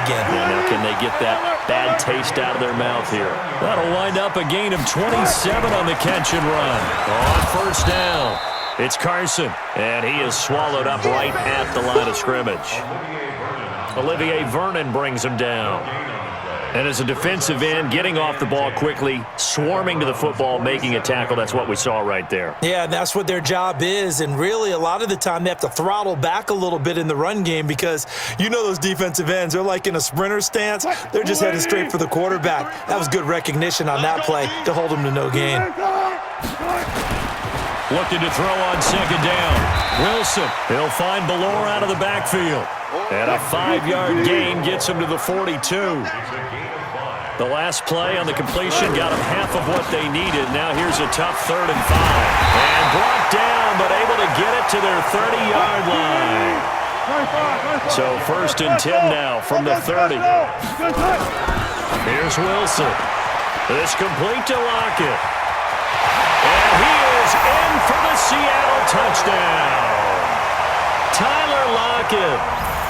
again. Yeah, now can they get that bad taste out of their mouth here? That'll wind up a gain of 27 on the catch and run. On first down, it's Carson, and he is swallowed up right at the line of scrimmage. Olivier Vernon brings him down. And as a defensive end, getting off the ball quickly, swarming to the football, making a tackle, that's what we saw right there. Yeah, that's what their job is, and really a lot of the time they have to throttle back a little bit in the run game because you know those defensive ends, they're like in a sprinter stance. They're just headed straight for the quarterback. That was good recognition on that play to hold them to no gain. Looking to throw on second down. Wilson, he'll find Ballore out of the backfield. And a 5-yard gain gets him to the 42. The last play on the completion got them half of what they needed. Now here's a tough 3rd and 5. And brought down, but able to get it to their 30-yard line. So 1st and 10 now from the 30. Here's Wilson. It's complete to Lockett. And he is in for the Seattle touchdown. Tyler Lockett,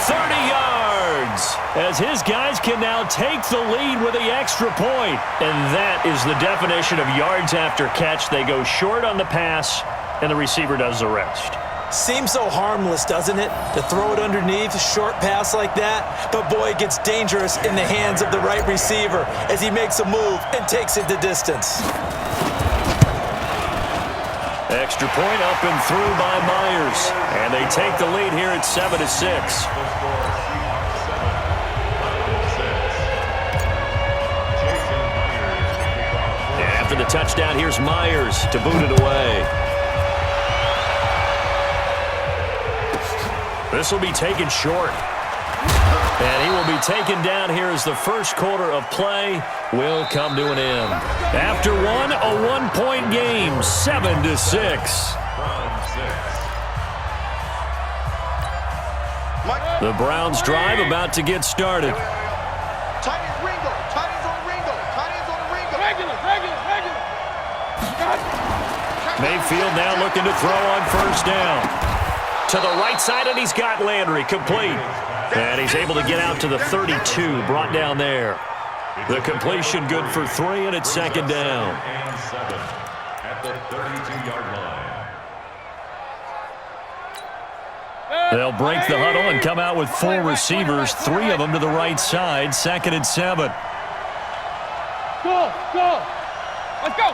30 yards, as his guys can now take the lead with the extra point. And that is the definition of yards after catch. They go short on the pass, and the receiver does the rest. Seems so harmless, doesn't it, to throw it underneath, a short pass like that? But, boy, it gets dangerous in the hands of the right receiver as he makes a move and takes it the distance. Extra point up and through by Myers. And they take the lead here at 7-6. After the touchdown, here's Myers to boot it away. This will be taken short. And he will be taken down here as the first quarter of play will come to an end. After one, a one-point game, 7-6. The Browns drive about to get started. Mayfield now looking to throw on first down. To the right side, and he's got Landry complete. And he's able to get out to the 32, brought down there. The completion good for 3, and it's second down. At the 32-yard line. They'll break the huddle and come out with 4 receivers, 3 of them to the right side, 2nd and 7. Go! Let's go!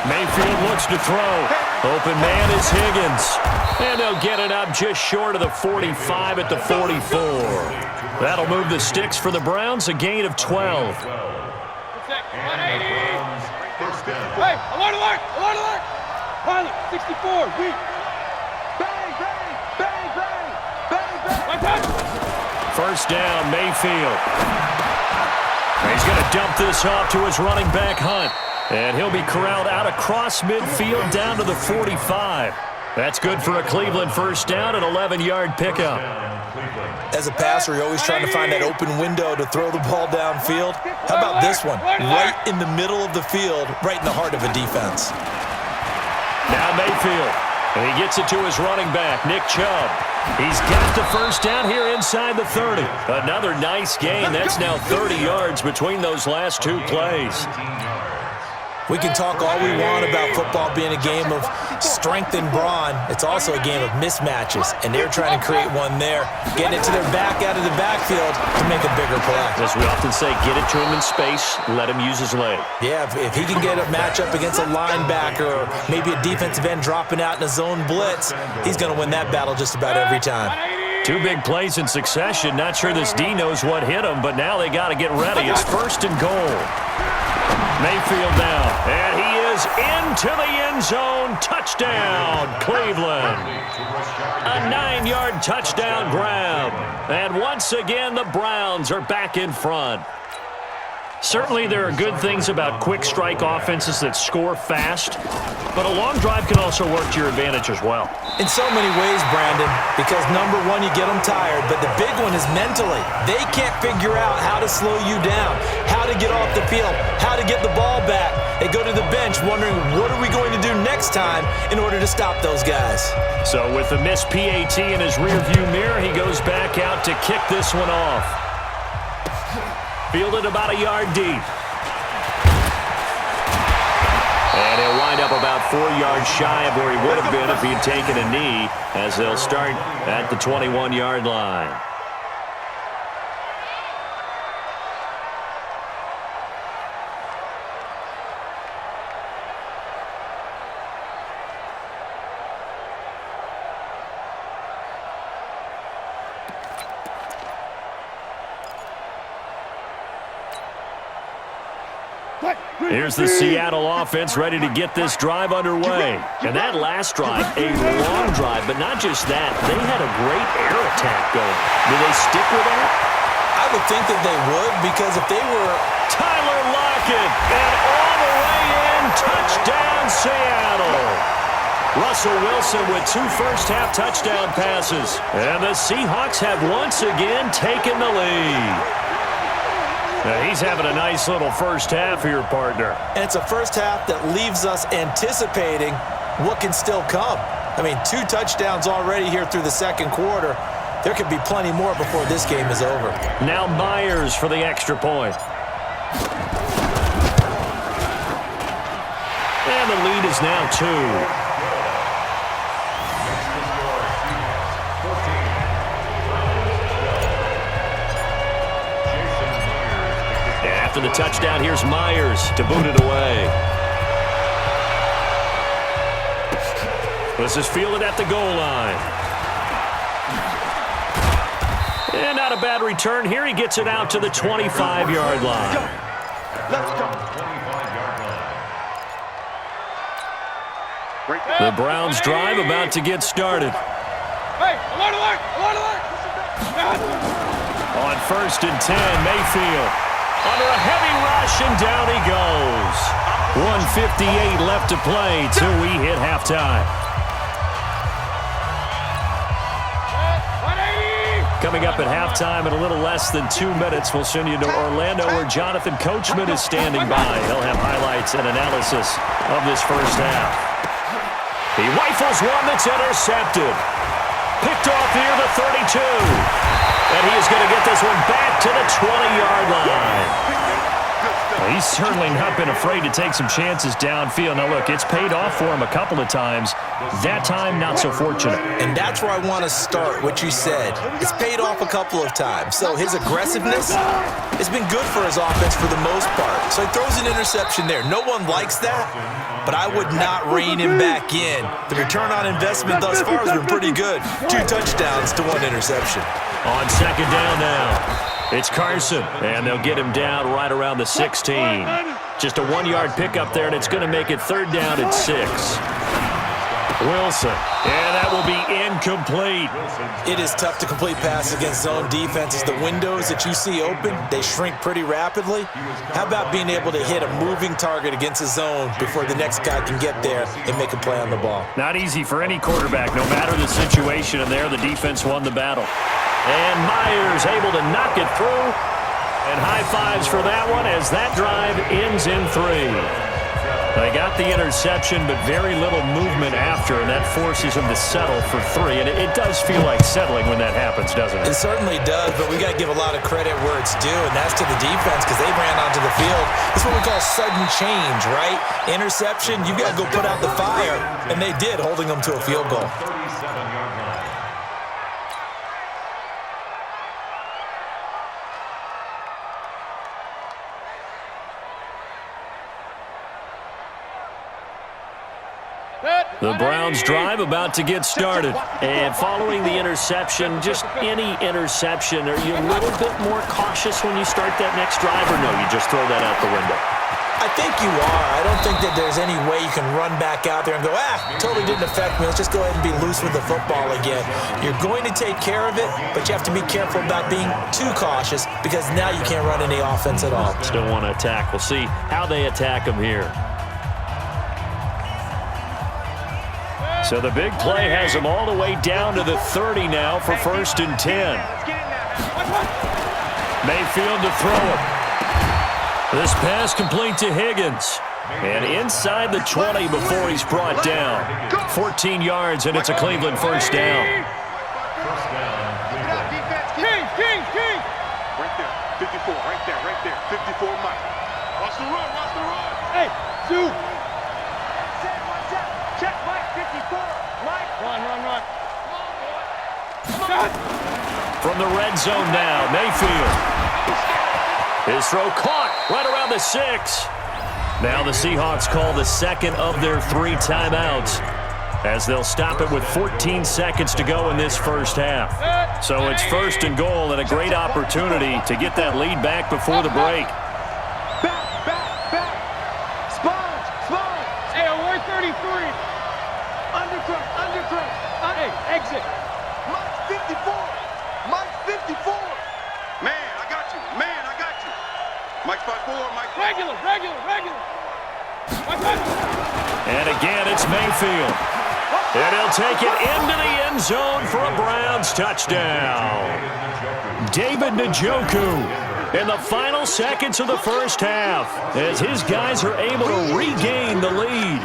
Mayfield looks to throw. Open man is Higgins. And they'll get it up just short of the 45 at the 44. That'll move the sticks for the Browns, a gain of 12. Hey, alert! Pilot, 64, weak. Bang! First down, Mayfield. He's going to dump this off to his running back, Hunt. And he'll be corralled out across midfield down to the 45. That's good for a Cleveland first down, an 11-yard pickup. As a passer, you're always trying to find that open window to throw the ball downfield. How about this one? Right in the middle of the field, right in the heart of a defense. Now Mayfield. And he gets it to his running back, Nick Chubb. He's got the first down here inside the 30. Another nice gain. That's now 30 yards between those last 2 plays. We can talk all we want about football being a game of strength and brawn. It's also a game of mismatches, and they're trying to create one there, getting it to their back out of the backfield to make a bigger play. As we often say, get it to him in space, let him use his leg. Yeah, if he can get a matchup against a linebacker or maybe a defensive end dropping out in a zone blitz, he's going to win that battle just about every time. 2 big plays in succession. Not sure this D knows what hit him, but now they got to get ready. It's 1st and goal. Mayfield now, and he is into the end zone. Touchdown, Cleveland. A 9-yard touchdown grab. And once again, the Browns are back in front. Certainly there are good things about quick strike offenses that score fast, but a long drive can also work to your advantage as well. In so many ways, Brandon, because number one, you get them tired, but the big one is mentally. They can't figure out how to slow you down, how to get off the field, how to get the ball back. They go to the bench wondering, what are we going to do next time in order to stop those guys? So with the missed PAT in his rearview mirror, he goes back out to kick this one off. Fielded about a yard deep. And he'll wind up about 4 yards shy of where he would have been if he'd taken a knee, as they'll start at the 21-yard line. Here's the Seattle offense ready to get this drive underway. And that last drive, a long drive, but not just that. They had a great air attack going. Do they stick with that? I would think that they would, because if they were... Tyler Lockett, and all the way in, touchdown Seattle. Russell Wilson with 2 first-half touchdown passes. And the Seahawks have once again taken the lead. Now he's having a nice little first half here, partner. And it's a first half that leaves us anticipating what can still come. I mean, 2 touchdowns already here through the second quarter. There could be plenty more before this game is over. Now Myers for the extra point. And the lead is now 2. After the touchdown, here's Myers to boot it away. This is fielded at the goal line. And not a bad return here. He gets it out to the 25-yard line. Let's go. The Browns drive about to get started. Hey, alert, alert, alert, alert. On 1st and 10, Mayfield. Under a heavy rush, and down he goes. 1:58 left to play till we hit halftime. Coming up at halftime in a little less than 2 minutes, we'll send you to Orlando, where Jonathan Coachman is standing by. He'll have highlights and analysis of this first half. He rifles one that's intercepted. Picked off near the 32. And he is going to get this one back to the 20-yard line. Well, he's certainly not been afraid to take some chances downfield. Now, look, it's paid off for him a couple of times. That time, not so fortunate. And that's where I want to start, what you said. It's paid off a couple of times. So his aggressiveness has been good for his offense for the most part. So he throws an interception there. No one likes that, but I would not rein him back in. The return on investment thus far has been pretty good. 2 touchdowns to 1 interception. On 2nd down now, it's Carson, and they'll get him down right around the 16. Just a 1-yard pickup there, and it's going to make it 3rd down and 6. Wilson, and that will be incomplete. It is tough to complete passes against zone defenses. The windows that you see open, they shrink pretty rapidly. How about being able to hit a moving target against a zone before the next guy can get there and make a play on the ball? Not easy for any quarterback, no matter the situation, and there the defense won the battle. And Myers able to knock it through. And high fives for that one as that drive ends in 3. They got the interception, but very little movement after, and that forces him to settle for 3. And it does feel like settling when that happens, doesn't it? It certainly does, but we got to give a lot of credit where it's due, and that's to the defense, because they ran onto the field. It's what we call sudden change, right? Interception, you got to go put out the fire, and they did, holding them to a field goal. The Browns drive about to get started. And following the interception, just any interception, are you a little bit more cautious when you start that next drive, or no, you just throw that out the window? I think you are. I don't think that there's any way you can run back out there and go, totally didn't affect me. Let's just go ahead and be loose with the football again. You're going to take care of it, but you have to be careful about being too cautious because now you can't run any offense at all. Still want to attack. We'll see how they attack him here. So the big play has him all the way down to the 30 now for 1st and 10. Mayfield to throw it. This pass complete to Higgins. And inside the 20 before he's brought down. 14 yards, and it's a Cleveland first down. King! Right there, 54, right there, 54, Mike. Watch the run! Hey, shoot! Check, Mike, 54, Mike. Run! Come on, boy! From the red zone now, Mayfield. His throw caught right around the 6. Now the Seahawks call the second of their 3 timeouts as they'll stop it with 14 seconds to go in this first half. So it's 1st and goal and a great opportunity to get that lead back before the break. Back. Sponge. Hey, away 33. Undercut. Hey, exit. Mike 54. Man, I got you. Mike 5-4, Mike. Regular. And again, it's Mayfield. And he'll take it into the end zone for a Browns touchdown. David Njoku in the final seconds of the first half as his guys are able to regain the lead.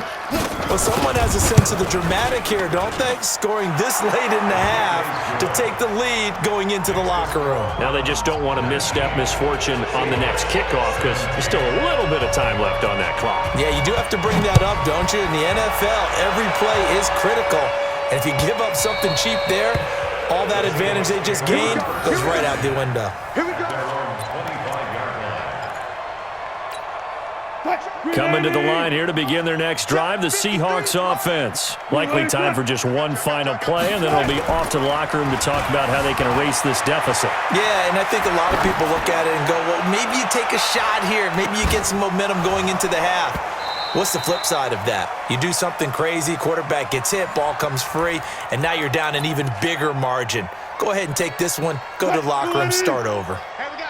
Well, someone has a sense of the dramatic here, don't they? Scoring this late in the half to take the lead going into the locker room. Now they just don't want to misstep misfortune on the next kickoff because there's still a little bit of time left on that clock. Yeah, you do have to bring that up, don't you? In the NFL, every play is critical. And if you give up something cheap there, all that advantage they just gained goes right out the window. Here we go. Coming to the line here to begin their next drive, the Seahawks offense. Likely time for just one final play, and then it'll be off to the locker room to talk about how they can erase this deficit. Yeah, and I think a lot of people look at it and go, well, maybe you take a shot here. Maybe you get some momentum going into the half. What's the flip side of that? You do something crazy, quarterback gets hit, ball comes free, and now you're down an even bigger margin. Go ahead and take this one, go to the locker room, start over.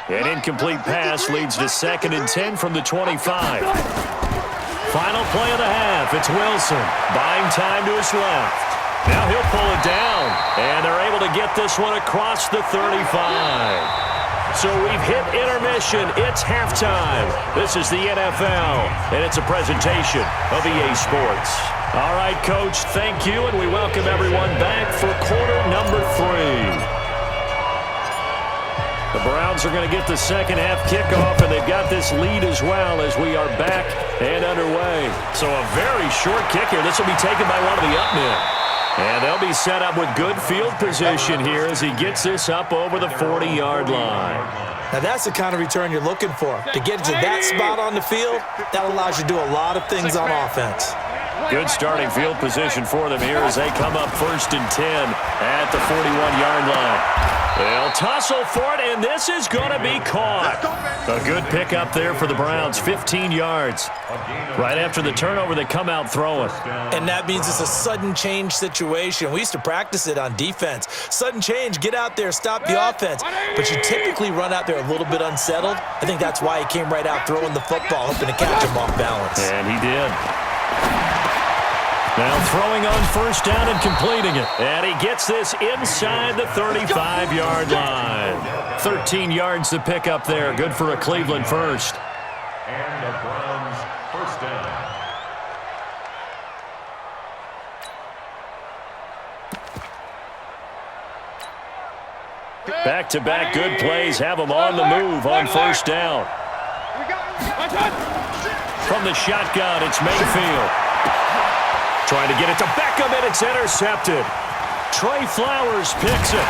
An incomplete pass leads to 2nd and 10 from the 25. Final play of the half. It's Wilson buying time to his left. Now he'll pull it down, and they're able to get this one across the 35. So we've hit intermission. It's halftime. This is the NFL, and it's a presentation of EA Sports. All right, Coach, thank you, and we welcome everyone back for quarter number 3. The Browns are going to get the second half kickoff, and they've got this lead as well as we are back and underway. So a very short kick here. This will be taken by one of the up men. And they'll be set up with good field position here as he gets this up over the 40-yard line. Now that's the kind of return you're looking for. To get to that spot on the field, that allows you to do a lot of things on offense. Good starting field position for them here as they come up 1st and 10 at the 41-yard line. They'll tussle for it, and this is going to be caught. A good pickup there for the Browns, 15 yards. Right after the turnover, they come out throwing. And that means it's a sudden change situation. We used to practice it on defense. Sudden change, get out there, stop the offense. But you typically run out there a little bit unsettled. I think that's why he came right out throwing the football, hoping to catch him off balance. And he did. Now throwing on 1st down and completing it. And he gets this inside the 35-yard line. 13 yards to pick up there. Good for a Cleveland first. And the Browns first down. Back-to-back good plays have them on the move on 1st down. From the shotgun, it's Mayfield. Trying to get it to Beckham, and it's intercepted. Trey Flowers picks it.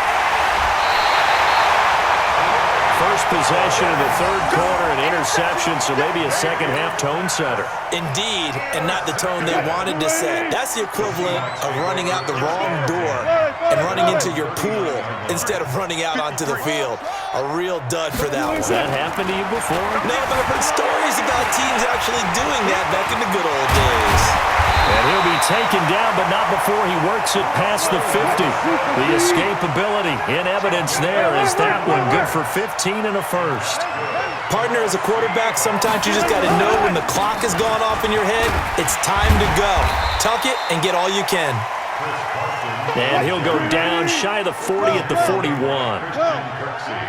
First possession of the 3rd quarter, an interception, so maybe a second-half tone setter. Indeed, and not the tone they wanted to set. That's the equivalent of running out the wrong door and running into your pool instead of running out onto the field. A real dud for that one. Has that happened to you before? No, but I've heard stories about teams actually doing that back in the good old days. And he'll be taken down, but not before he works it past the 50. The escapability in evidence there is that one good for 15 and a first. Partner, as a quarterback, sometimes you just got to know when the clock has gone off in your head, it's time to go. Tuck it and get all you can. And he'll go down shy of the 40 at the 41.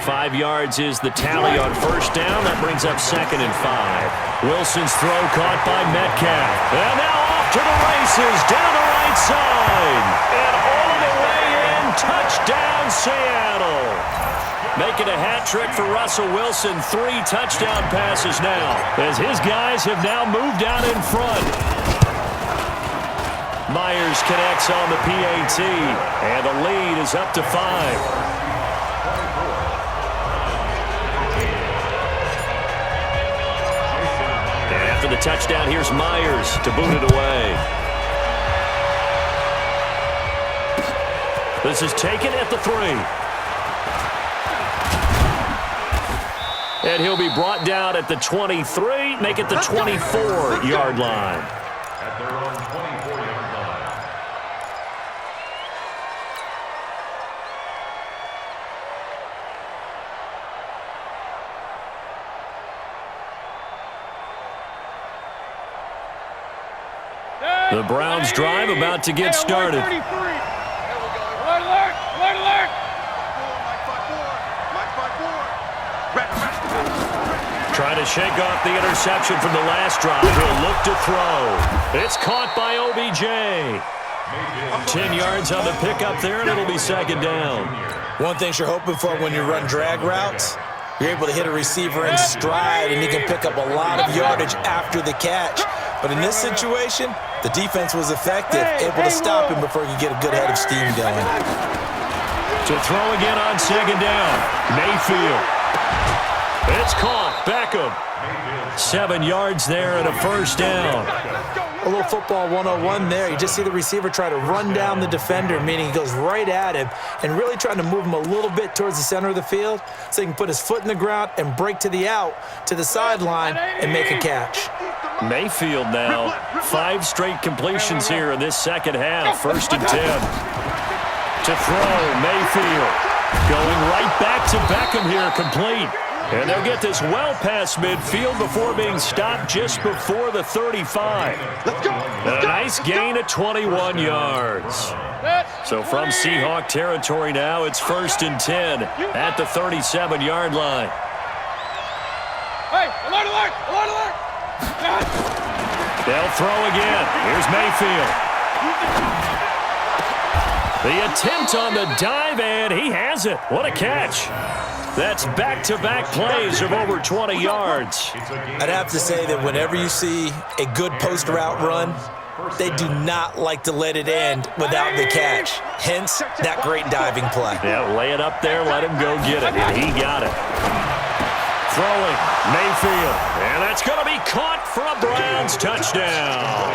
5 yards is the tally on first down. That brings up 2nd and 5. Wilson's throw caught by Metcalf. And now off to the races, down the right side. And all the way in, touchdown Seattle. Making a hat trick for Russell Wilson. 3 touchdown passes now, as his guys have now moved out in front. Myers connects on the PAT, and the lead is up to 5. And after the touchdown, here's Myers to boot it away. This is taken at the 3. And he'll be brought down at the 23, make it the 24-yard line. At their own 24-yard line. The Browns drive about to get started. Alert, alert, alert, alert. Trying to shake off the interception from the last drive. He'll look to throw. It's caught by OBJ. 10 yards on the pickup there, and it'll be 2nd down. One thing you're hoping for when you run drag routes, you're able to hit a receiver in stride, and he can pick up a lot of yardage after the catch. But in this situation, the defense was effective, able to stop him before he could get a good head of steam going. To throw again on 2nd down. Mayfield. It's caught. Beckham. 7 yards there and a first down. A little football 101 there. You just see the receiver try to run down the defender, meaning he goes right at him and really trying to move him a little bit towards the center of the field so he can put his foot in the ground and break to the out, to the sideline, and make a catch. Mayfield now. 5 straight completions here in this second half. 1st and 10. To throw, Mayfield. Going right back to Beckham here, complete. And they'll get this well past midfield before being stopped just before the 35. A nice gain of 21 yards. So from Seahawk territory now, it's 1st and 10 at the 37-yard line. Hey, alert, alert, alert, alert. They'll throw again. Here's Mayfield. The attempt on the dive, and he has it. What a catch. That's back-to-back plays of over 20 yards. I'd have to say that whenever you see a good post route run, they do not like to let it end without the catch. Hence, that great diving play. Yeah, lay it up there, let him go get it, and he got it. Throwing, Mayfield, and that's going to be caught for a Browns touchdown.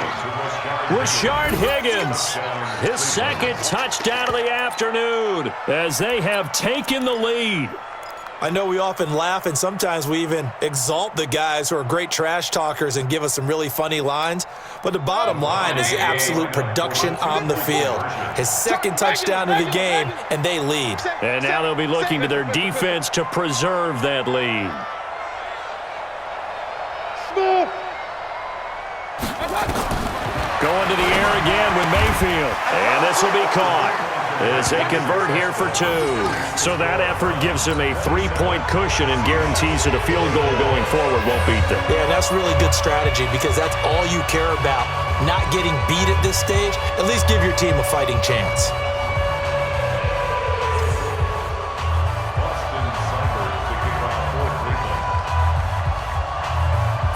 Rashard Higgins, his 2nd touchdown of the afternoon, as they have taken the lead. I know we often laugh, and sometimes we even exalt the guys who are great trash talkers and give us some really funny lines. But the bottom line is the absolute production on the field. His 2nd touchdown of the game, and they lead. And now they'll be looking to their defense to preserve that lead. Going to the air again with Mayfield. And this will be caught as they convert here for 2. So that effort gives them a 3-point cushion and guarantees that a field goal going forward won't beat them. Yeah, that's really good strategy because that's all you care about. Not getting beat at this stage. At least give your team a fighting chance.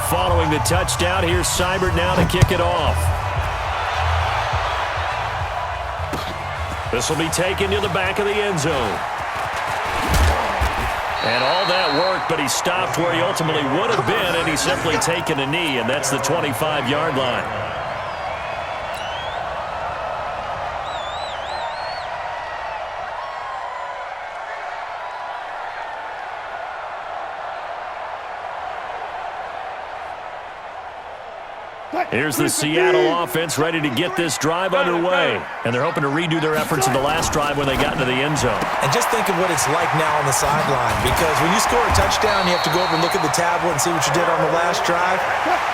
Following the touchdown, here's Seibert now to kick it off. This will be taken to the back of the end zone. And all that work, but he stopped where he ultimately would have been, and he's simply taken a knee, and that's the 25-yard line. Here's the Seattle offense ready to get this drive underway. And they're hoping to redo their efforts in the last drive when they got into the end zone. And just think of what it's like now on the sideline, because when you score a touchdown, you have to go over and look at the tablet and see what you did on the last drive.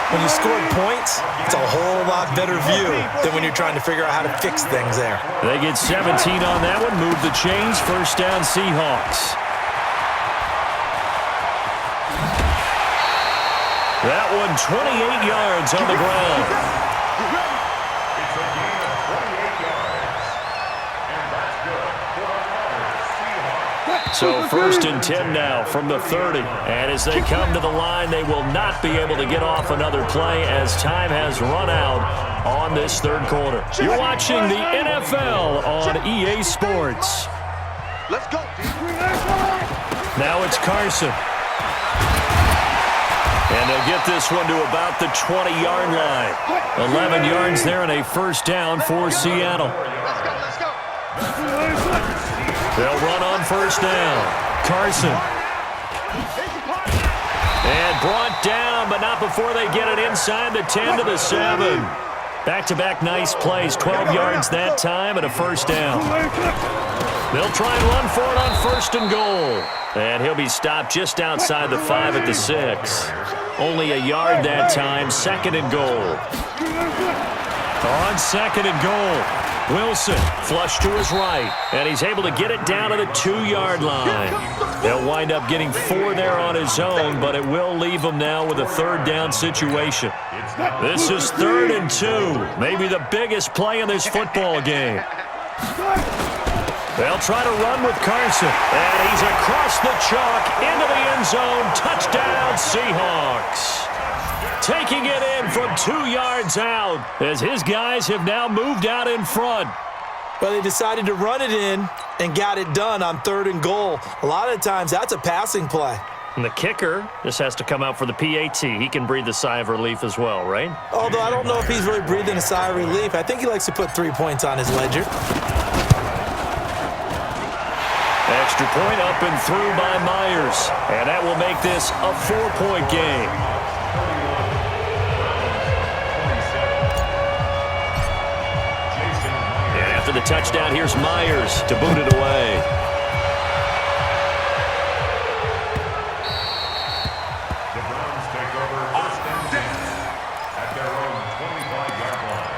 When you scored points, it's a whole lot better view than when you're trying to figure out how to fix things there. They get 17 on that one, move the chains, first down Seahawks. That one 28 yards on the ground. It's a gain of 28 yards. And that's good for our Seahawks. So first and 10 now from the 30. And as they come to the line, they will not be able to get off another play as time has run out on this third quarter. You're watching the NFL on EA Sports. Let's go. Now it's Carson. And they'll get this one to about the 20-yard line. 11 yards there and a first down for Seattle. Let's go. They'll run on first down. Carson. And brought down, but not before they get it inside the 10 to the 7. Back-to-back nice plays. 12 yards that time and a first down. They'll try and run for it on first and goal. And he'll be stopped just outside the 5 at the 6. Only a yard that time, second and goal. On second and goal, Wilson flush to his right, and he's able to get it down to the 2-yard line. He'll wind up getting 4 there on his own, but it will leave him now with a third down situation. This is 3rd and 2, maybe the biggest play in this football game. They'll try to run with Carson, and he's across the chalk into the end zone. Touchdown, Seahawks. Taking it in from 2 yards out as his guys have now moved out in front. Well, they decided to run it in and got it done on 3rd and goal. A lot of times, that's a passing play. And the kicker just has to come out for the PAT. He can breathe a sigh of relief as well, right? Although I don't know if he's really breathing a sigh of relief. I think he likes to put 3 points on his ledger. Extra point up and through by Myers. And that will make this a 4-point game. And after the touchdown, here's Myers to boot it away. The Browns take over first and 10 at their own 25-yard line.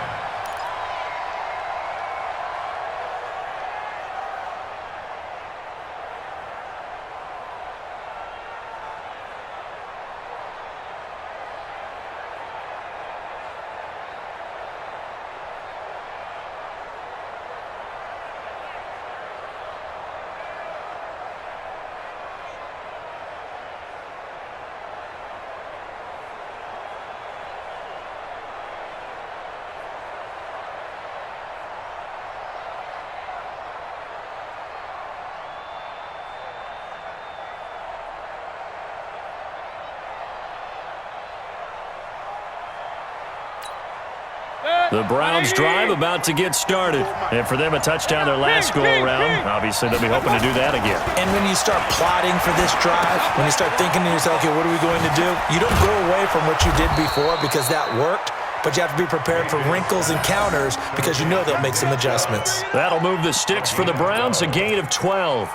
The Browns drive about to get started. And for them, a touchdown their last go-around. Obviously, they'll be hoping to do that again. And when you start plotting for this drive, when you start thinking to yourself, okay, what are we going to do? You don't go away from what you did before because that worked, but you have to be prepared for wrinkles and counters because you know they'll make some adjustments. That'll move the sticks for the Browns, a gain of 12.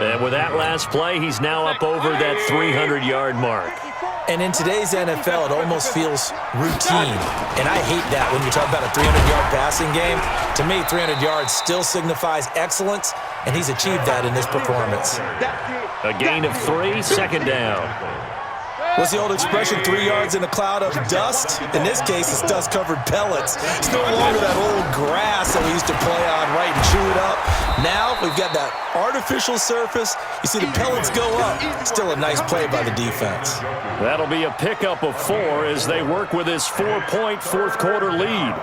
And with that last play, he's now up over that 300-yard mark. And in today's NFL, it almost feels routine. And I hate that when you talk about a 300-yard passing game. To me, 300 yards still signifies excellence, and he's achieved that in this performance. A gain of 3, second down. What's the old expression, 3 yards in a cloud of dust? In this case, it's dust-covered pellets. It's no longer that old grass that we used to play on, right, and chew it up. Now we've got that artificial surface. You see the pellets go up. Still a nice play by the defense. That'll be a pickup of 4 as they work with this 4-point fourth-quarter lead.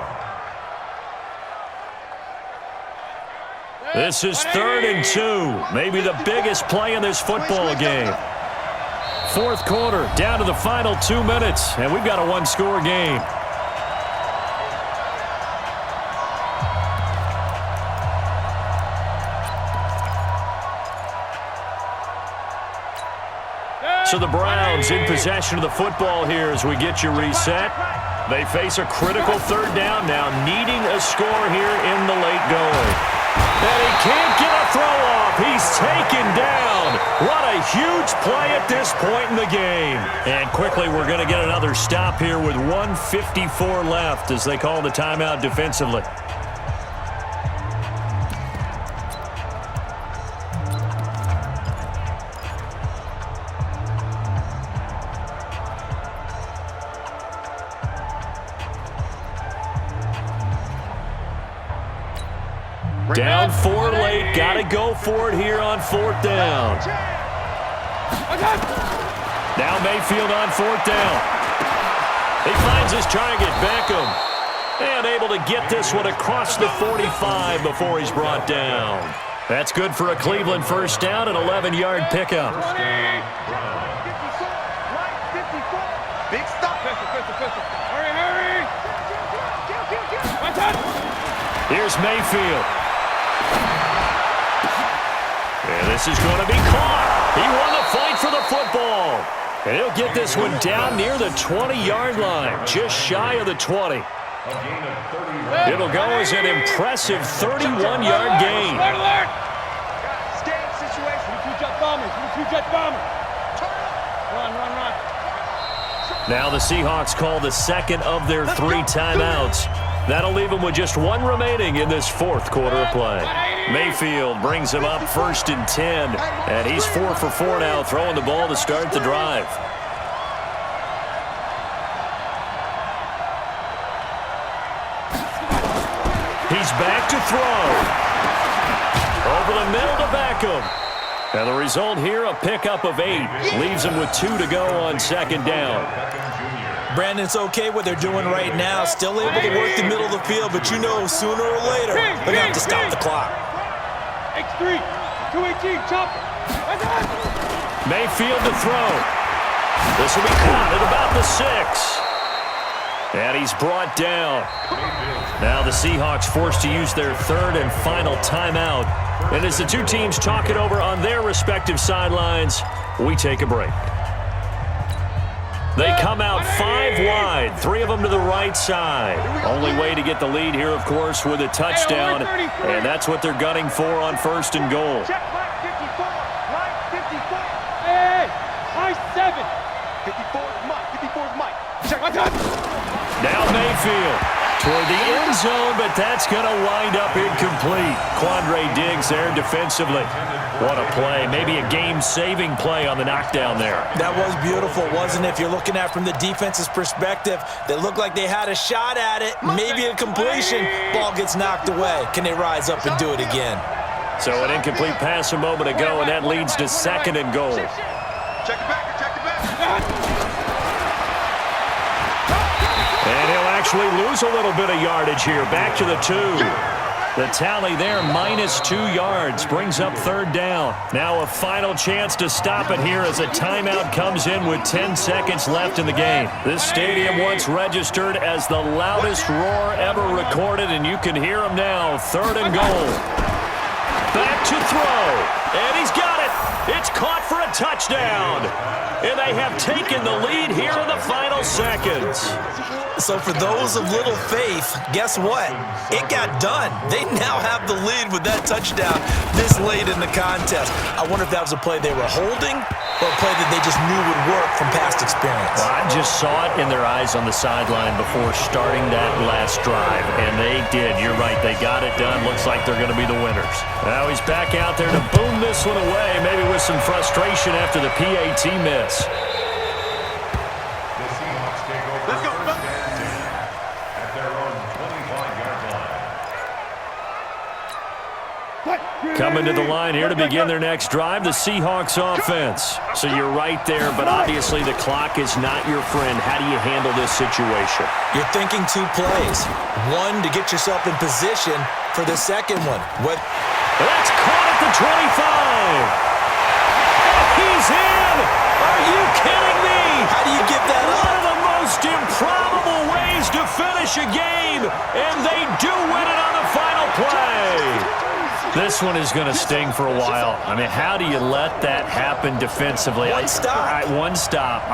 This is 3rd and 2, maybe the biggest play in this football game. Fourth quarter, down to the final 2 minutes, and we've got a one-score game. So the Browns in possession of the football here as we get you reset. They face a critical third down now, needing a score here in the late going. And he can't get a throw off. He's taken down. What a huge play at this point in the game. And quickly, we're going to get another stop here with 1:54 left as they call the timeout defensively. Down 4 late. Got to go for it here on 4th down. Now Mayfield on 4th down. He finds his target, Beckham. And able to get this one across the 45 before he's brought down. That's good for a Cleveland first down, an 11-yard pickup. Big stop. Hurry. Here's Mayfield. And this is going to be caught. He won the fight for the football. And he'll get this one down near the 20-yard line, just shy of the 20. It'll go as an impressive 31-yard gain. Alert! Scan situation. Two-jet bombers. Run. Now the Seahawks call the second of their 3 timeouts. That'll leave them with just 1 remaining in this 4th quarter of play. Mayfield brings him up 1st and 10, and he's 4 for 4 now, throwing the ball to start the drive. He's back to throw. Over the middle to Beckham. And the result here, a pickup of 8. Leaves him with 2 to go on 2nd down. Brandon, it's okay what they're doing right now. Still able to work the middle of the field, but you know sooner or later they're going to have to stop the clock. X3, 218, chop. Mayfield to throw. This will be caught at about the 6. And he's brought down. Now the Seahawks forced to use their 3rd and final timeout. And as the 2 teams talk it over on their respective sidelines, we take a break. They come out 5 wide, 3 of them to the right side. Only way to get the lead here, of course, with a touchdown. And that's what they're gunning for on 1st and goal. Check line 54. Hey, high 7. 54 is Mike. Check. Now Mayfield toward the end zone, but that's going to wind up incomplete. Quandre Diggs there defensively. What a play. Maybe a game-saving play on the knockdown there. That was beautiful, wasn't it? If you're looking at it from the defense's perspective, they looked like they had a shot at it, maybe a completion. Ball gets knocked away. Can they rise up and do it again? So an incomplete pass a moment ago, and that leads to 2nd and goal. Check it back. And he'll actually lose a little bit of yardage here. Back to the 2. The tally there, -2 yards, brings up 3rd down. Now a final chance to stop it here as a timeout comes in with 10 seconds left in the game. This stadium once registered as the loudest roar ever recorded, and you can hear him now. 3rd and goal. Back to throw, and he's got it. It's caught for a touchdown. And they have taken the lead here in the final seconds. So for those of little faith, guess what? It got done. They now have the lead with that touchdown this late in the contest. I wonder if that was a play they were holding or a play that they just knew would work from past experience. Well, I just saw it in their eyes on the sideline before starting that last drive, and they did. You're right. They got it done. Looks like they're going to be the winners. Now he's back out there to boom this one away, maybe with some frustration after the PAT miss. The Seahawks take over. Let's go. At their own 25-yard line. Coming to the line here to begin their next drive, the Seahawks offense. So you're right there, but obviously the clock is not your friend. How do you handle this situation? You're thinking 2 plays. One, to get yourself in position for the second one. That's caught at the 25. He's in! Are you kidding me? How do you give that up? One of the most improbable ways to finish a game, and they do win it on the final play. This one is going to sting for a while. I mean, how do you let that happen defensively? One stop. One stop.